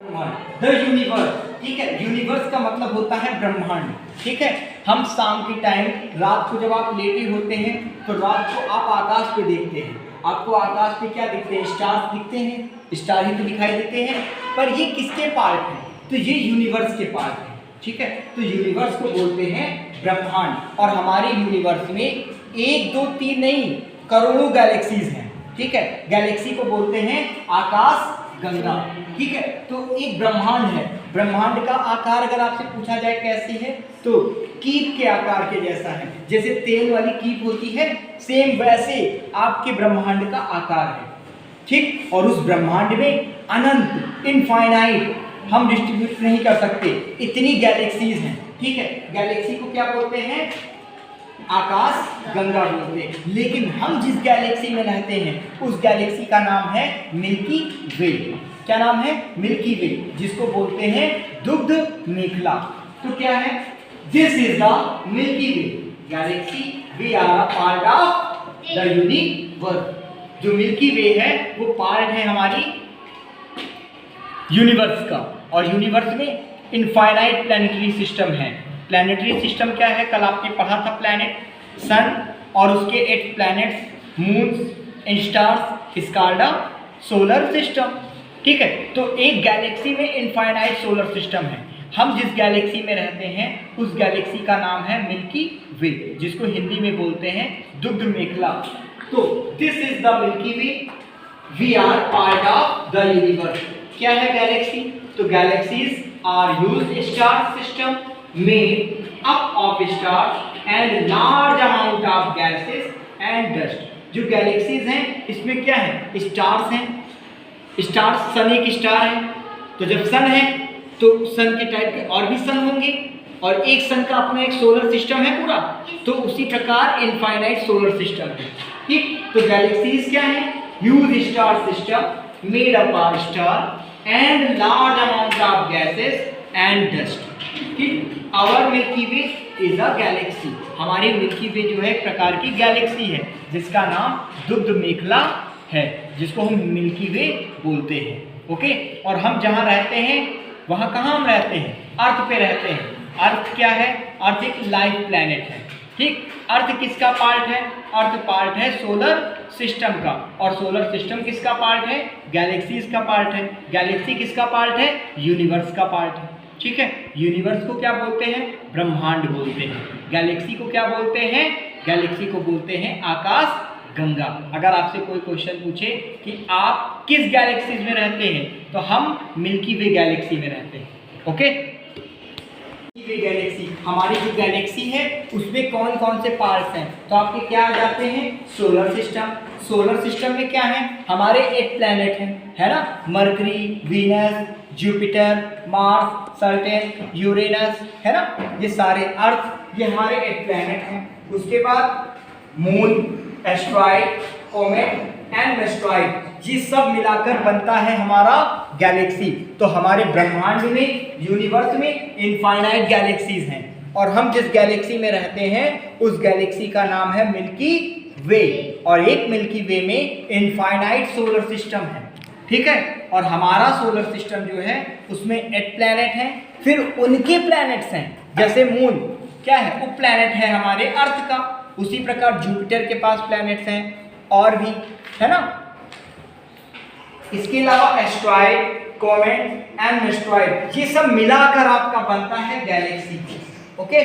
The universe, ठीक है। Universe का मतलब होता है ब्रह्मांड, ठीक है। हम शाम के टाइम, रात को जब आप लेटे होते हैं तो रात को आप आकाश पे देखते हैं, आपको आकाश पे क्या दिखते हैं? स्टार्स दिखते हैं, स्टार ही तो दिखाई देते हैं। पर ये किसके पार्ट है? तो ये यूनिवर्स के पार्ट है, ठीक है। तो यूनिवर्स को बोलते हैं ब्रह्मांड। और हमारे यूनिवर्स में 1 2 3 नहीं, करोड़ों गैलेक्सीज हैं, ठीक है। गैलेक्सी को बोलते हैं आकाश गंगा, ठीक है। तो एक ब्रह्मांड है। ब्रह्मांड का आकार अगर आपसे पूछा जाए कैसी है, तो कीप के आकार के जैसा है। जैसे तेल वाली कीप होती है, सेम वैसे आपके ब्रह्मांड का आकार है, ठीक। और उस ब्रह्मांड में अनंत, इनफाइनाइट, हम डिस्ट्रीब्यूट नहीं कर सकते, इतनी गैलेक्सीज हैं, ठीक है। गैलेक्सी को क्या बोलते हैं? आकाश गंगा बोलते हैं। लेकिन हम जिस गैलेक्सी में रहते हैं उस गैलेक्सी का नाम है मिल्की वे। क्या नाम है? मिल्की वे, जिसको बोलते हैं दुग्ध मेखला। तो क्या है? This is the milky way galaxy, we are a part of the universe. जो मिल्की वे है वो पार्ट है हमारी यूनिवर्स का। और यूनिवर्स में इनफाइनाइट प्लैनेटरी सिस्टम है। प्लैनेटरी सिस्टम क्या है? कल आपने पढ़ा था, प्लैनेट, सन और उसके 8 प्लैनेट्स, मून्स, स्टार्स, स्कार्डा, सोलर सिस्टम, ठीक है। तो एक गैलेक्सी में इनफाइनाइट सोलर सिस्टम है। हम जिस गैलेक्सी में रहते हैं उस गैलेक्सी का नाम है मिल्की वे, जिसको हिंदी में बोलते हैं दुग्ध मेखला। तो this is the milky way, we are part of the universe. क्या है गैलेक्सी? तो galaxies are huge star system made up of stars and large amount of gases and dust। जो गैलेक्सीज हैं इसमें क्या है? स्टार्स हैं। स्टार्स, सन एक स्टार है, तो जब सन है तो सन के टाइप के और भी सन होंगे, और एक सन का अपना एक सोलर सिस्टम है पूरा। तो उसी प्रकार इनफाइनाइट सोलर सिस्टम है, ठीक। तो गैलेक्सीज क्या है? Huge star system made up of star and large amount of gases and dust, ठीक। Our milky way is a galaxy. हमारी मिल्की वे जो है एक प्रकार की गैलेक्सी है जिसका नाम दुग्ध मेखला है, जिसको हम मिल्की वे बोलते हैं, ओके। और हम जहाँ रहते हैं वहाँ कहाँ हम रहते हैं? अर्थ पे रहते हैं। अर्थ क्या है? अर्थ एक लाइफ प्लैनेट है, ठीक। अर्थ किसका पार्ट है? अर्थ पार्ट है सोलर सिस्टम का। और सोलर सिस्टम किसका पार्ट है? गैलेक्सीज का पार्ट है। गैलेक्सी किसका पार्ट है? यूनिवर्स का पार्ट है, ठीक है। यूनिवर्स को क्या बोलते हैं? ब्रह्मांड बोलते हैं। गैलेक्सी को क्या बोलते हैं? गैलेक्सी को बोलते हैं आकाश गंगा। अगर आपसे कोई क्वेश्चन पूछे कि आप किस गैलेक्सी में रहते हैं, तो हम मिल्की वे गैलेक्सी में रहते हैं, ओके। मिल्की वे गैलेक्सी, हमारी जो गैलेक्सी है उसमें कौन कौन से पार्ट्स हैं? तो आपके क्या आ जाते हैं? Solar system. सोलर सिस्टम में क्या है? हमारे 8 प्लैनेट हैं, है ना। Mercury, Venus, Jupiter, Mars, Saturn, Uranus, है ना। ये सारे अर्थ, ये हमारे 8 प्लैनेट हैं। उसके बाद moon, asteroid, comet and asteroid, ये सब मिलाकर बनता है हमारा गैलेक्सी। तो हमारे ब्रह्मांड में, यूनिवर्स में इनफाइनाइट गैलेक्सीज हैं। और हम जिस गैलेक्सी में रहते हैं उस गैलेक्सी का नाम है मिल्की वे। और एक मिल्की वे में इनफाइनाइट सोलर सिस्टम है, ठीक है। और हमारा सोलर सिस्टम जो है उसमें 8 प्लैनेट हैं। फिर उनके प्लैनेट्स हैं, जैसे मून क्या है? उप प्लैनेट है हमारे अर्थ का। उसी प्रकार जुपिटर के पास प्लैनेट्स हैं और भी, है ना। इसके अलावा एस्ट्रॉइड, कॉमेट एंड एस्ट्रॉइड, ये सब मिलाकर आपका बनता है गैलेक्सी, ओके।